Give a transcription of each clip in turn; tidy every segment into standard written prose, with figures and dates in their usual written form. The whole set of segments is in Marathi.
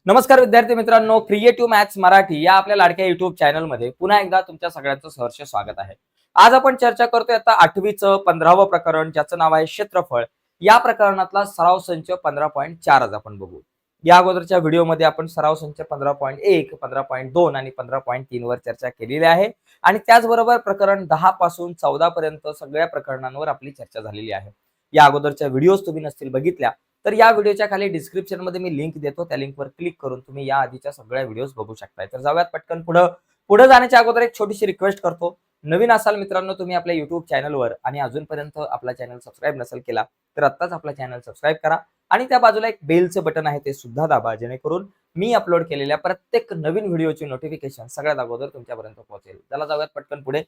नमस्कार विद्यार्थी मित्रांनो, क्रिएटिव्ह मॅथ्स मराठी या आपल्या लाडक्या युट्यूब चॅनलमध्ये पुन्हा एकदा तुमच्या सगळ्यांचं सहर्ष स्वागत आहे. आज आपण चर्चा करतोय आता 8वीचं 15वं प्रकरण, ज्याचं नाव आहे क्षेत्रफळ. या प्रकरणातला सराव संच 15.4 आज आपण बघू. या अगोदरच्या व्हिडिओमध्ये आपण सराव संच 15.1, 15.2 आणि 15.3 वर चर्चा केलेली आहे आणि त्याचबरोबर प्रकरण 10 पासून 14 पर्यंत सगळ्या प्रकरणांवर आपली चर्चा झालेली आहे. या अगोदरच्या व्हिडिओज तुम्ही नसतील बघितल्या तर या व्हिडिओच्या खाली डिस्क्रिप्शन मध्ये मी लिंक देतो, त्या लिंकवर क्लिक करून तुम्ही या आधीच्या सगळ्या व्हिडिओज बघू शकताय. तर जाऊयात पटकन पुढे जाण्याच्या अगोदर एक छोटीशी रिक्वेस्ट करतो. नवीन असाल मित्रांनो तुम्ही आपल्या युट्यूब चॅनलवर आणि अजूनपर्यंत आपला चॅनल सबस्क्राईब नसेल केला तर आत्ताच आपला चॅनल सबस्क्राईब करा आणि त्या बाजूला एक बेलचं बटन आहे ते सुद्धा दाबा, जेणेकरून मी अपलोड केलेल्या प्रत्येक नवीन व्हिडिओची नोटिफिकेशन सगळ्यात अगोदर तुमच्यापर्यंत पोहोचेल. चला जाऊयात पटकन पुढे.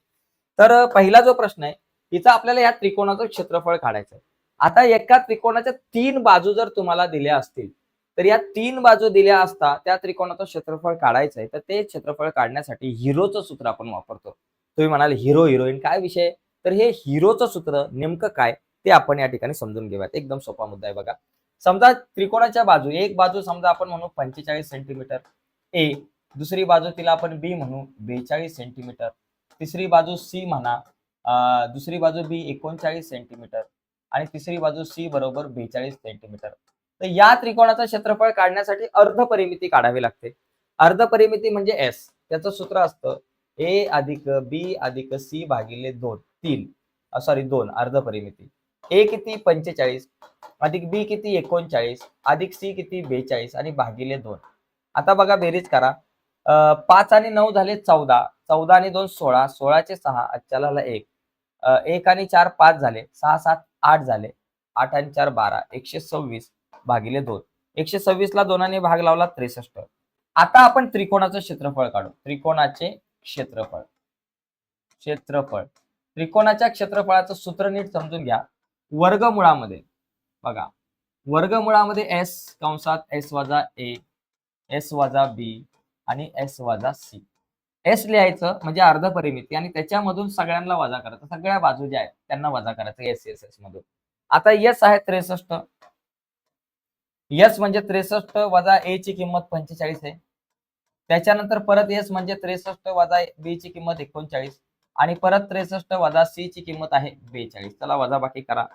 तर पहिला जो प्रश्न आहे, इथं आपल्याला या त्रिकोणाचं क्षेत्रफळ काढायचं आहे. आता एका त्रिकोणाच्या 3 बाजू जर तुम्हाला दिल्या असतील तर या 3 बाजू दिल्या असता त्या त्रिकोणाचं क्षेत्रफळ काढायचं आहे, तर ते क्षेत्रफळ काढण्यासाठी हिरोचं सूत्र आपण वापरतो. तुम्ही म्हणाल हिरो हिरोईन काय विषय, तर हे हिरोचं सूत्र नेमकं काय ते आपण या ठिकाणी समजून घेऊयात. एकदम सोपा मुद्दा आहे बघा. समजा त्रिकोणाच्या बाजू, एक बाजू समजा आपण म्हणू 45 सेंटीमीटर ए, दुसरी बाजू तिला आपण बी म्हणू 42 सेंटीमीटर, तिसरी बाजू सी म्हणा, दुसरी बाजू बी 39 सेंटीमीटर आणि तिसरी बाजू सी बरोबर 42 सेंटीमीटर. तर या त्रिकोणाचं क्षेत्रफळ काढण्यासाठी अर्धपरिमिती काढावी लागते. अर्धपरिमिती म्हणजे एस, त्याचं सूत्र असतं ए अधिक बी अधिक सी भागिले 2 अर्धपरिमिती. ए किती 45 अधिक बी किती 39 अधिक सी किती 42 आणि भागिले 2. आता बघा बेरीज करा. 5 आणि 9 झाले 14, 14 आणि 2 16, 16चे 6 अच्चाला 1, 1 आणि 4 5 झाले, 6 7 8 झाले, 8 आणि 4 12, 126 भागिले 2. 126 ला 2 ने भाग लावला 63. आता आपण त्रिकोणाचं क्षेत्रफळ काढू. त्रिकोणाचे क्षेत्रफळ त्रिकोणाच्या क्षेत्रफळाचं सूत्र नीट समजून घ्या. वर्गमुळामध्ये बघा, वर्गमुळामध्ये एस कंसात एस वजा ए, एस वजा बी आणि एस वजा सी. एस लिहायचं म्हणजे अर्धपरिमिती आणि त्याच्यामधून सगळ्यांना वजा करायचं, सगळ्या बाजू ज्या आहेत त्यांना वजा करायचं एस एस एस मधून. आता यस आहे 63, यस म्हणजे 63 वजा ए ची किंमत 45 आहे. त्याच्यानंतर परत यस म्हणजे 63 वजा बी ची किंमत 39 आणि परत 63 वजा सी ची किंमत आहे 42. चला वजा बाकी करा.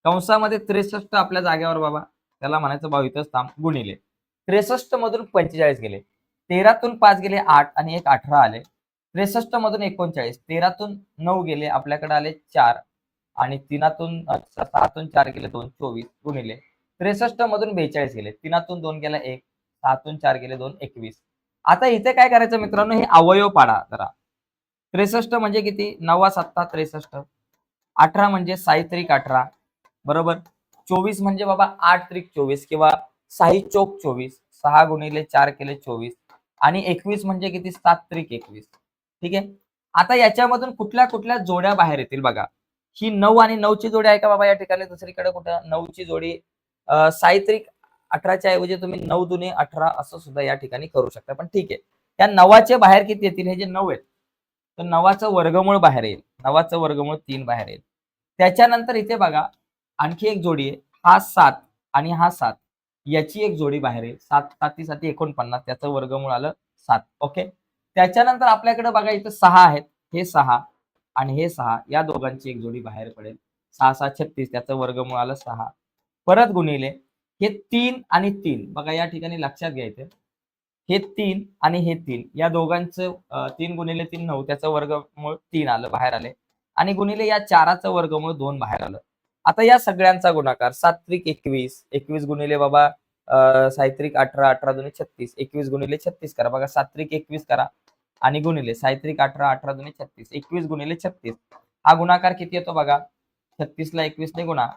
कंसामध्ये 63 आपल्या जागेवर बाबा, त्याला म्हणायचं भाऊ इथंच थांब, गुणिले 63 मधून 45 गेले, 13 तून 5 गेले 8 आणि 1 18 आले, 63 मधून 39, 13 तून 9 गेले आपल्याकडे आले 4 आणि 6 तून 4 गेले 2, 24 गुणिले 63 मधून 42 गेले, 3 तून 2 गेला 1, 6 तून 4 गेले 2, 21. आता इथे काय करायचं मित्रांनो, हे अवयव पाडा जरा. 63 म्हणजे किती, 9 7 63, 18 म्हणजे 6 त्रिक 18 बरोबर, 24 म्हणजे बाबा 8 त्रिक 24 किंवा 6 चोक 24, 6 गुणिले 4 केले 24 आणि 21 म्हणजे किती 7 त्रिक 21. ठीक आहे. आता याच्यामधून कुठल्या कुठल्या जोड्या बाहेर येतील बघा. ही 9 आणि 9 ची जोडी आहे का बाबा या ठिकाणी, दुसरीकडे कुठं 9 ची जोडी, 6 त्रिक 18च्या ऐवजी तुम्ही 9 दुने 18 असं सुद्धा या ठिकाणी करू शकता, पण ठीक आहे. या 9चे बाहेर किती येतील, हे जे 9 आहेत तर 9चं वर्गमूळ बाहेर येईल, 9चं वर्गमूळ 3 बाहेर येईल. त्याच्यानंतर इथे बघा आणखी एक जोडी आहे, हा 7 आणि हा 7, याची एक जोडी बाहेर येईल, 7 7 7 49, त्याचं वर्गमूळ आलं 7. ओके. त्याच्यानंतर आपल्याकडे बघा इथं 6 आहेत, हे 6 आणि हे 6, या दोघांची एक जोडी बाहेर पडेल, 6 6 36, त्याचं वर्गमूळ आलं 6. परत गुणिले हे 3 आणि 3, बघा या ठिकाणी लक्षात घ्यायचं, हे 3 आणि हे 3 या दोघांचं 3 गुणिले 3 9, त्याचं वर्गमूळ 3 आलं बाहेर आले आणि गुणिले या 4चं वर्गमूळ 2 बाहेर आलं. आता या सगळ्यांचा गुणाकार 7 त्रिक 21, 21 गुणिले बाबा 6 त्रिक 18, 18 दुने 36, 21 गुणिले 36 करा बघा, 7 त्रिक 21 करा आणि गुणिले 6 त्रिक 18, 18 दुने 36, 21 गुणिले 36. हा गुणाकार किती येतो बघा, 36 ला 21 ने गुणा,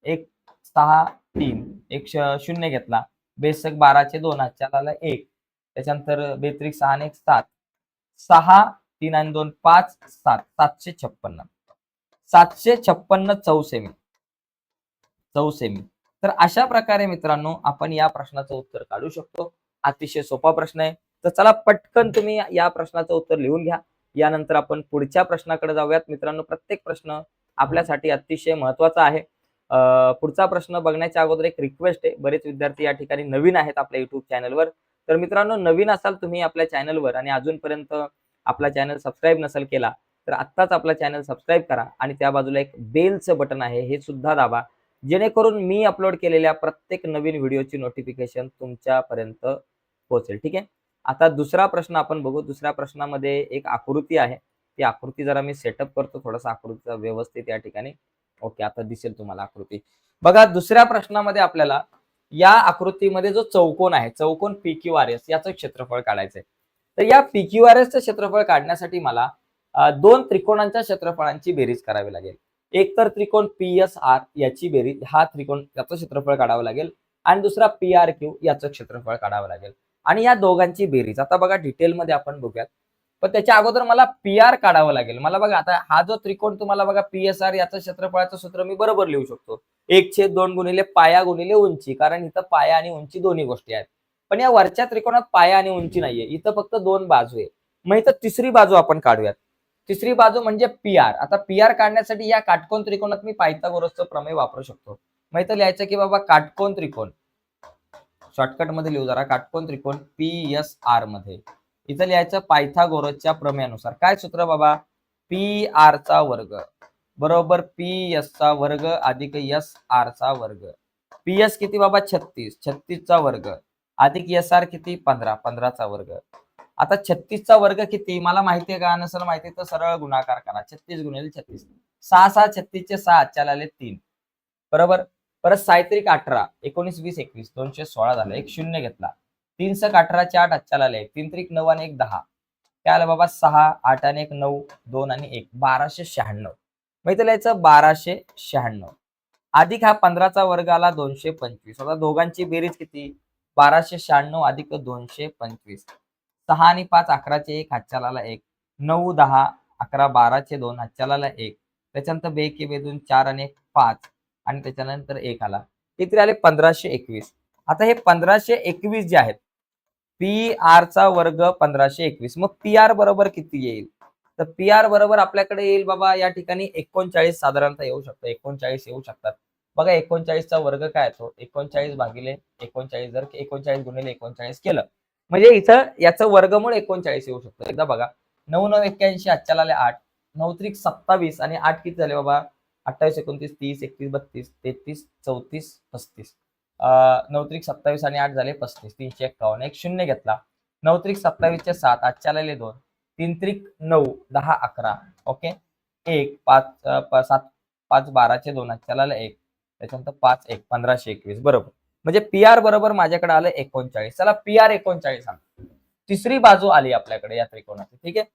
1 6 3, एक 0 घेतला, बेसक 12चे 2 आला 1, त्याच्यानंतर बेत्रिक 6 आणि 1 7, 6 3 आणि 2 5 7, 756, 756 चौसेमी. तर अशा प्रकारे मित्रांनो आपण या प्रश्नाचं उत्तर काढू शकतो. अतिशय सोपा प्रश्न आहे. तर चला पटकन तुम्ही या प्रश्नाचं उत्तर लिहून घ्या. यानंतर आपण पुढच्या प्रश्नाकडे जाऊयात मित्रांनो. प्रत्येक प्रश्न आपल्यासाठी अतिशय महत्वाचा आहे. पुढचा प्रश्न बघण्याच्या अगोदर एक रिक्वेस्ट आहे, बरेच विद्यार्थी या ठिकाणी नवीन आहेत आपल्या युट्यूब चॅनलवर. तर मित्रांनो, नवीन असाल तुम्ही आपल्या चॅनलवर आणि अजूनपर्यंत आपला चॅनल सबस्क्राईब नसेल केला तर आत्ताच आपला चॅनल सबस्क्राईब करा आणि त्या बाजूला एक बेलचं बटन आहे हे सुद्धा दाबा, जेणेकरून मी अपलोड केलेल्या प्रत्येक नवीन व्हिडिओची नोटिफिकेशन तुमच्यापर्यंत पोहोचेल. ठीक आहे. आता दुसरा प्रश्न आपण बघू. दुसऱ्या प्रश्नामध्ये एक आकृती आहे. ती आकृती जरा मी सेटअप करतो थोडासा आकृतीचा व्यवस्थित या ठिकाणी. ओके, आता दिसेल तुम्हाला आकृती. बघा, दुसऱ्या प्रश्नामध्ये आपल्याला या आकृतीमध्ये जो चौकोन आहे, चौकोन PQRS याचं क्षेत्रफळ काढायचंय. तर या PQRS चं क्षेत्रफळ काढण्यासाठी मला दोन त्रिकोणांच्या क्षेत्रफळांची बेरीज करावी लागेल. एक तर त्रिकोण PSR याची बेरीज, हा त्रिकोण याचं क्षेत्रफळ काढावं लागेल आणि दुसरा PRQ याचं क्षेत्रफळ काढावं लागेल आणि या दोघांची बेरीज आता बघा डिटेलमध्ये आपण बघूयात. पण त्याच्या अगोदर मला PR काढावं लागेल. मला बघा आता हा जो त्रिकोण तुम्हाला बघा PSR याचं क्षेत्रफळाचं सूत्र मी बरोबर लिहू शकतो. 1/2 गुणिले पाया गुणिले उंची, कारण इथं पाया आणि उंची दोन्ही गोष्टी आहेत. पण या वरच्या त्रिकोणात पाया आणि उंची नाहीये, इथं फक्त दोन बाजू आहे. मग इथं तिसरी बाजू आपण काढूयात. तिसरी बाजू म्हणजे PR. आता PR काढण्यासाठी या काटकोन त्रिकोणात मी पायथागोरसचं प्रमेय वापरू शकतो. मग इथं लिहायचं की बाबा काटकोन त्रिकोण, शॉर्टकट मध्ये लिहू जरा, काटकोन त्रिकोण PSR मध्ये इथं लिहायचं पायथागोरसच्या प्रमेयानुसार. काय सूत्र बाबा? PR चा वर्ग बरोबर PS चा वर्ग अधिक SR चा वर्ग. PS किती बाबा? 36, 36 चा वर्ग अधिक SR किती? 15, 15 चा वर्ग. आता 36 चा वर्ग किती मला माहितीये का? नसेल माहिती तर सरळ गुणाकार करा. 36 गुणिले 36, 6 6 36 चे 6 आजच्या आले 3 बरोबर. परत 6 18, 19 20 21 216 झालं. एक शून्य घेतला. 3 सक 18 चे 8 आजच्या आले 3 त्रिक 9 आणि 1 10. काय आलं बाबा? 6 8 आणि 1 9 2 आणि 1 1296. मग इथं लिहायचं 1296 अधिक हा 15 चा वर्ग आला 225. आता दोघांची बेरीज किती? 1296 अधिक 225. 6 आणि 5 11 चे 1 हातच्याला आला 1. 9 10 11 12 चे 2 हातच्याला आला 1. त्याच्यानंतर 2 एके 2 4 आणि 1 5 आणि त्याच्यानंतर 1 आला. किती आले? 1521. आता हे 1521 जे आहेत, PR चा वर्ग 1521. मग PR बरोबर किती येईल? तर PR बरोबर आपल्याकडे येईल बाबा या ठिकाणी 39 साधारणतः येऊ शकतं. 39 येऊ शकतात. बघा 39 चा वर्ग काय येतो? 39 भागिले 39 जर 39 गुणिले 39 केलं म्हणजे इथं याचं वर्गमूळ 39 येऊ शकतं. एकदा बघा, 9 9 81 आजच्याला आले 8, 9 त्रिक 27 आणि 8 किती झाले बाबा? 28 29 30 31 32 33 34 35. 9 त्रिक 27 आणि 8 झाले 35, 351. एक शून्य घेतला. 9 त्रिक 27 चे 7 आजच्याला आले 2, 3 त्रिक 9 10 11. ओके, 1 5 7 5 12 चे 2 आजच्याला आले 1. त्याच्यानंतर 5 1 1521 बरोबर. म्हणजे PR बरोबर माझ्याकडे आलं 39. चला PR 39 आलं. तिसरी बाजू आली आपल्याकडे या त्रिकोणाची. ठीक आहे.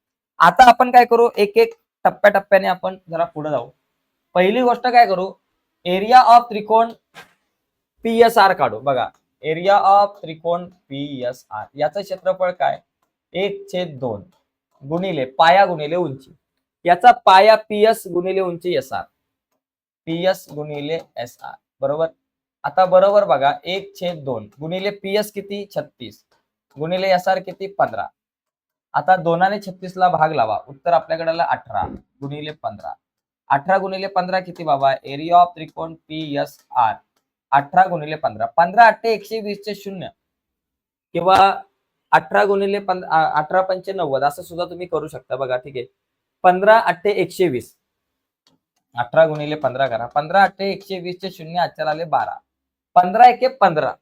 आता आपण काय करू? एक एक टप्प्याटप्प्याने आपण जरा पुढे जाऊ. पहिली गोष्ट काय करू? एरिया ऑफ त्रिकोण PSR काढू. बघा, एरिया ऑफ त्रिकोण PSR याचं क्षेत्रफळ काय? 1/2 गुणिले पाया गुणिले उंची. याचा पाया PS गुणिले उंची SR. PS गुणिले SR बरोबर. आता बरोबर बघा, 1/2 गुणिले PS किती? 36 गुणिले SR किती? 15. आता 2 आणि 36 ला भाग लावा. उत्तर आपल्याकडे आलं 18 गुणिले 15. 18 गुणिले 15 किती बाबा? एरिया ऑफ त्रिकोण PSR 18 गुणिले 15. 15 8 120 चे 0 किंवा 18 गुणिले 18 पंचे 90 असं सुद्धा तुम्ही करू शकता. बघा, ठीक आहे. 15 8 120. 18 गुणिले 15 करा. 15 8 120 चे 0 आजच्याला आले 12. 15 एके 15.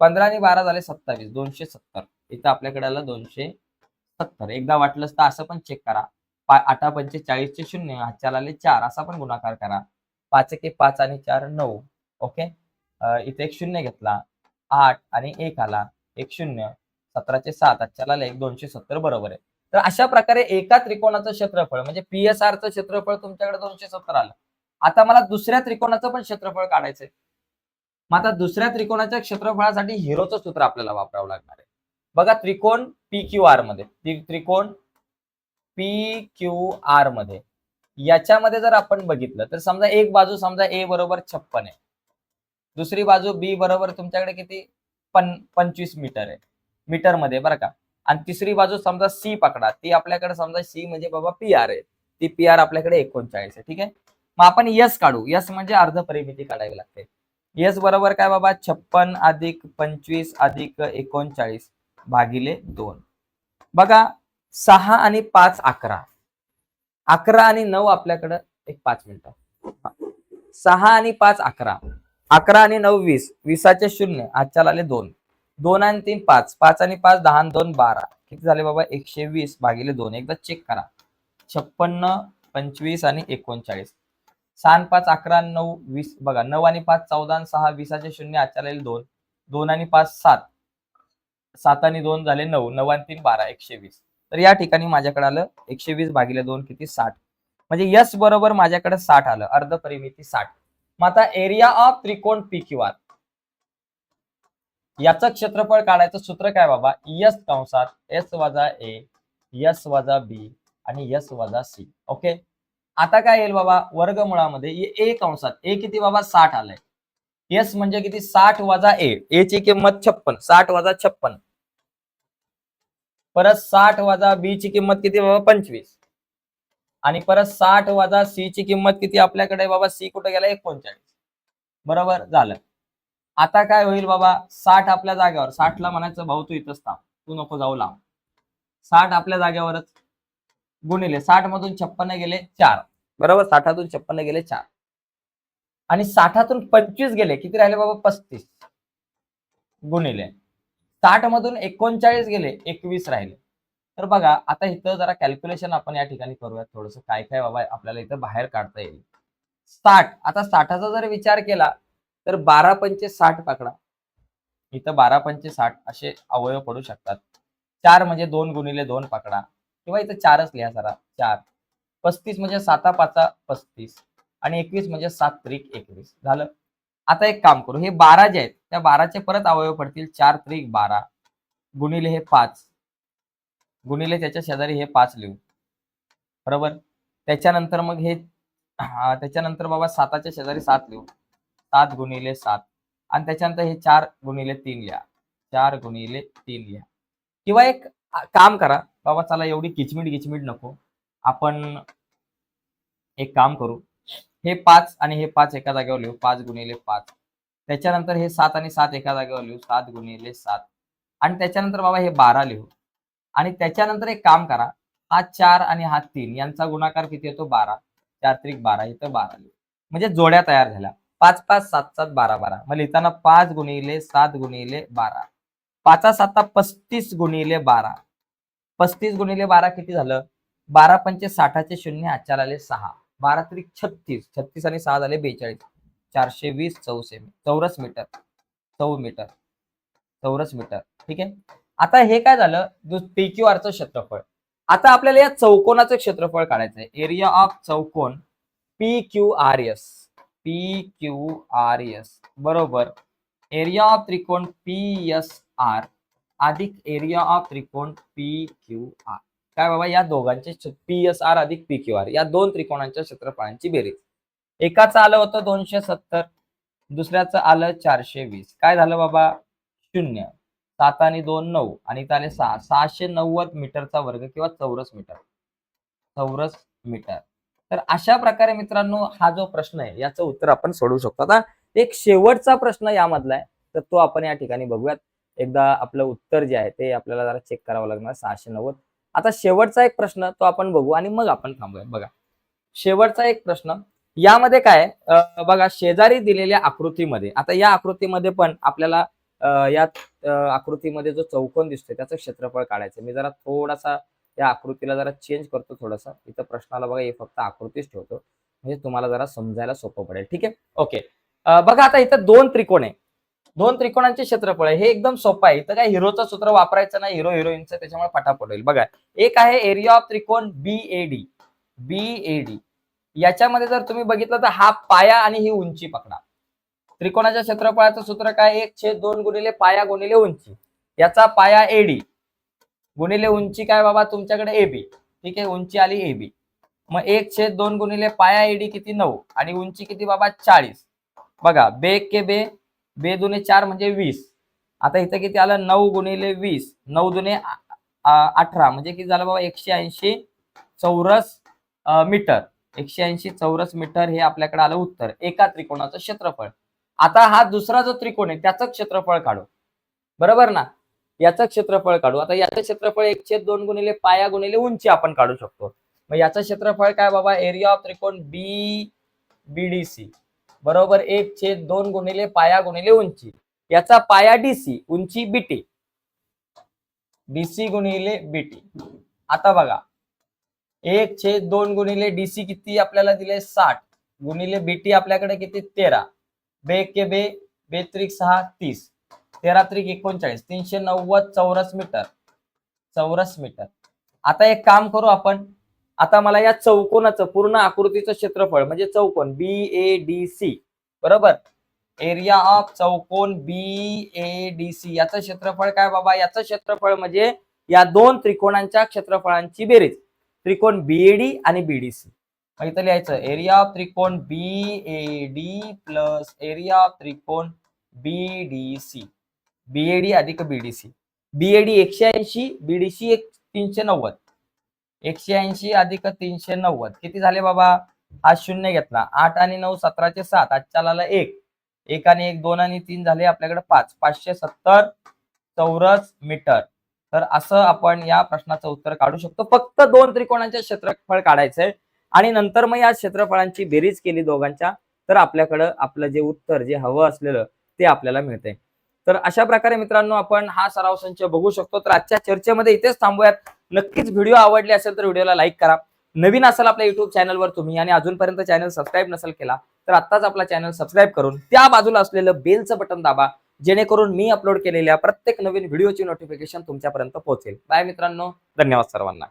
15 आणि 12 झाले 27. 270. इथं आपल्याकडे आलं 270. एकदा वाटलंच तर असं पण चेक करा. 8 पंचे 40 चे 0 आजच्याला आले 4. असा पण गुणाकार करा. 5 एके 5 आणि 4 9. ओके. इथे एक शून्य घेतला. 8 आणि 1 आला. एक शून्य. 17 चे 7 आजच्याला आले 270 बरोबर आहे. तर अशा प्रकारे एका त्रिकोणाचं क्षेत्रफळ म्हणजे PSR चं क्षेत्रफळ तुमच्याकडे 270 आलं. आता मला दुसऱ्या त्रिकोणाचं पण क्षेत्रफळ काढायचंय. मग आता दुसऱ्या त्रिकोणाच्या क्षेत्रफळासाठी हिरोचं सूत्र आपल्याला वापरावं लागणार आहे. बघा, त्रिकोण PQR मध्ये, त्रिकोण PQR मध्ये याच्यामध्ये जर आपण बघितलं तर समजा एक बाजू समजा A बरोबर 56 आहे. दुसरी बाजू B बरोबर तुमच्याकडे किती? 25 मीटर आहे. मीटर मध्ये बरं का. आणि तिसरी बाजू समजा C पकडा. ती आपल्याकडे समजा C म्हणजे बाबा PR आहे. ती PR आपल्याकडे 39 आहे. ठीक आहे. मग आपण यस काढू. यस म्हणजे अर्ध परिमिती काढावी लागते. यस बरोबर काय बाबा 56 अधिक 25 अधिक 39 भागिले 2. बघा 6 आणि 5 11. 11 आणि 9 आपल्याकडं एक 5 मिनिटं. 6 आणि 5 11. 11 आणि 9 20. 20चे 0 आजच्या आले 2. 2 आणि 3 5. 5 आणि 5 10 आणि 2 12. किती झाले बाबा 120 भागिले 2. एकदा चेक करा. 56 25 आणि 39. 6 आणि 5 11 आणि 9 20. बघा 9 आणि 5 14 आणि 6 20चे 0 आजच्या आले 2. 2 आणि 5 7. 7 आणि 2 झाले 9. 9 आणि 3 12. 120. तर या ठिकाणी माझ्याकडे आलं 120 भागिले 2 किती 60. म्हणजे यस बरोबर माझ्याकडे 60 आलं. अर्ध परिमिती 60. मग आता एरिया ऑफ त्रिकोण पी क्यू आर याचं क्षेत्रफळ काढायचं सूत्र काय बाबा. यस कंसात एस वजा ए, यस वजा बी आणि यस वजा सी. ओके. आता काय येईल बाबा वर्गमुळामध्ये ए कंसात ए किती बाबा 60 आलंय. एस म्हणजे किती 60 वजा ए ची किंमत 56. 60 वजा 56. परत 60 वजा बी ची किंमत किती बाबा 25. आणि परत 60 वजा सी ची किंमत किती आपल्याकडे बाबा सी कुठे गेला 39. बरोबर झालं. आता काय होईल बाबा 60 आपल्या जागेवर 60 ला म्हणायचं भाऊ तू इथंच थांब, तू नको जाऊ लांब. 60 आपल्या जागेवरच गुणिले 60 मधून 56 गेले 4. बरोबर 60 56 गेले 4 आणि 60 25 गेले किती राहिले बाबा 35 गुणिले 60 मधून 39 गेले 21 राहिले. तर बघा आता इथं जरा कॅल्क्युलेशन आपण या ठिकाणी करूयात थोडंसं काय काय बाबा आपल्याला इथं बाहेर काढता येईल. 60 आता 60चा जर विचार केला तर 12 पंचे 60 पकडा. इथं 12 पंचे 60 असे अवयव पडू शकतात. 4 म्हणजे 2 गुणिले 2 पकडा किंवा इथं 4च लिहा जरा 4. 35 म्हणजे 7 5 35 आणि 21 म्हणजे 7 त्रिक 21 झालं. आता एक काम करू हे 12 जे आहेत त्या 12चे परत अवयव पडतील 4 त्रिक 12 गुणिले हे 5 गुणिले त्याच्या शेजारी हे 5 लिहू. बरोबर. त्याच्यानंतर मग हे त्याच्यानंतर बाबा 7च्या शेजारी 7 लिहू. 7 गुणिले 7 आणि त्याच्यानंतर हे 4 गुणिले 3 लिहा. 4 गुणिले 3 लिहा. किंवा एक काम करा बाबा चला एवढी किचमिट नको. आपण एक काम करू. हे 5 आणि हे 5 एका जागेवर लिहू. 5 गुणिले 5. त्याच्यानंतर हे 7 आणि 7 एका जागेवर लिहू. 7 गुणिले 7 आणि त्याच्यानंतर बाबा हे 12 लिहू. आणि त्याच्यानंतर एक काम करा. हा 4 आणि हा 3 यांचा गुणाकार किती येतो 12. 4 त्रिक 12 इथं 12 लिहू. म्हणजे जोड्या तयार झाल्या. 5 5 7 7 12 12. मग लिहिताना 5 गुणिले 7 गुणिले 12. 5 7 35 गुणिले 12. 35 गुणिले 12 किती झालं 12 पंचे 60चे 0 आजच्या आले 6. 12 त्रिक 36. 36 आणि 6 झाले 42. 420 चौरस मीटर. चौरस मीटर. ठीक आहे. आता हे काय झालं पी क्यू आरचं क्षेत्रफळ. आता आपल्याला या चौकोनाचं क्षेत्रफळ काढायचं आहे. एरिया ऑफ चौकोन P Q R S. P Q R S बरोबर एरिया ऑफ त्रिकोण पी एस आर अधिक एरिया ऑफ त्रिकोण पी क्यू आर. काय बाबा या दोघांचे पी एस आर अधिक पी क्यू आर या दोन त्रिकोणांच्या क्षेत्रफळांची बेरीज. एकाचं आलं होतं 270 दुसऱ्याचं आलं 420. काय झालं बाबा 0 7 आणि 2 9 आणि इथं आले 6 690 मीटरचा वर्ग किंवा चौरस मीटर. तर अशा प्रकारे मित्रांनो हा जो प्रश्न आहे याचं उत्तर आपण सोडवू शकतो. आता एक शेवटचा प्रश्न यामधला आहे तर तो आपण या ठिकाणी बघूयात. एकदा आपलं उत्तर जे आहे ते आपल्याला जरा चेक करावं लागणार 690. आता शेवटचा एक प्रश्न तो आपण बघू आणि मग आपण थांबूया. बघा शेवटचा एक प्रश्न यामध्ये काय बघा शेजारी दिलेल्या आकृतीमध्ये आता या आकृतीमध्ये पण आपल्याला या आकृतीमध्ये जो चौकोन दिसतोय त्याचं क्षेत्रफळ काढायचं. मी जरा थोडासा या आकृतीला जरा चेंज करतो थोडासा. इथं प्रश्नाला बघा हे फक्त आकृतीच ठेवतो म्हणजे तुम्हाला जरा समजायला सोपं पडेल. ठीक आहे. ओके. बघा आता इथं 2 त्रिकोण आहे. 2 त्रिकोणांचे क्षेत्रफळ आहे. हे एकदम सोपं आहे. इथं काय हिरोचं सूत्र वापरायचं नाही हिरो हिरोईनचं त्याच्यामुळे फटाफट होईल. बघा एक आहे एरिया ऑफ त्रिकोण बीएडी. याच्यामध्ये जर तुम्ही बघितलं तर हा पाया आणि ही उंची पकडा. त्रिकोणाच्या क्षेत्रफळाचं सूत्र काय 1/2 गुणिले पाया गुणिले उंची. याचा पाया एडी गुणिले उंची काय बाबा तुमच्याकडे एबी. ठीक आहे. उंची आली एबी. मग 1/2 गुणिले पाया एडी किती 9 आणि उंची किती बाबा 40. बघा बे के बे बे दुने 4 म्हणजे 20. आता इथं किती आलं 9 गुणिले 20 9 दुने 18 म्हणजे किती झालं बाबा 180 चौरस मीटर. 180 चौरस मीटर हे आपल्याकडे आलं उत्तर एका त्रिकोणाचं क्षेत्रफळ. आता हा दुसरा जो त्रिकोण आहे त्याचं क्षेत्रफळ काढू, बरोबर ना. याचं क्षेत्रफळ काढू. आता याचं क्षेत्रफळ 1/2 गुणिले पाया गुणिले उंची आपण काढू शकतो. मग याचं क्षेत्रफळ काय बाबा, एरिया ऑफ त्रिकोण बी बीडीसी बरोबर 1/2 गुणिले पाया गुणिले उंची. याचा पाया डीसी, उंची बीटी, डीसी गुणिले बीटी. आता बघा 1/2 गुणिले डीसी किती आपल्याला दिले 60 गुणिले बीटी आपल्याकडे किती 13, बे के बे, बेत्रिक 6 30, 13 त्रिक 39, 390 चौरस मीटर, चौरस मीटर. आता एक काम करू आपण, आता मला या चौकोनाचं पूर्ण आकृतीचं क्षेत्रफळ म्हणजे चौकोन BADC बरोबर, एरिया ऑफ चौकोन BADC याचं क्षेत्रफळ काय बाबा, याचं क्षेत्रफळ म्हणजे या दोन त्रिकोणांच्या क्षेत्रफळांची बेरीज, त्रिकोण BAD आणि BDC. मग इथं लिहायचं एरिया ऑफ त्रिकोण BAD प्लस एरिया ऑफ त्रिकोण BDC, BAD अधिक BDC. BAD 180, BDC 390, 180 अधिक 390 किती झाले बाबा, हा शून्य घेतला, 8 आणि 9 17 चे 7, आजच्या आला 1, 1 आणि 1 2 आणि 3 झाले आपल्याकडे 5, 570 चौरस मीटर. तर असं आपण या प्रश्नाचं उत्तर काढू शकतो. फक्त दोन त्रिकोणांचे क्षेत्रफळ काढायचंय आणि नंतर मग या क्षेत्रफळांची बेरीज केली दोघांच्या, तर आपल्याकडं आपलं जे उत्तर जे हवं असलेलं ते आपल्याला मिळतंय. तर अशा प्रकारे मित्रांनो आपण हा सराव संच बघू शकतो. तर आजच्या चर्चेमध्ये इथेच थांबूयात. नक्कीच व्हिडिओ आवडले असेल तर व्हिडिओला लाईक करा. नवीन असाल आपल्या युट्यूब चॅनलवर तुम्ही आणि अजूनपर्यंत चॅनल सबस्क्राईब नसेल केला तर आत्ताच आपला चॅनल सबस्क्राईब करून त्या बाजूला असलेलं बेलचं बटन दाबा, जेणेकरून मी अपलोड केलेल्या प्रत्येक नवीन व्हिडिओची नोटिफिकेशन तुमच्यापर्यंत पोहोचेल. बाय मित्रांनो, धन्यवाद सर्वांना.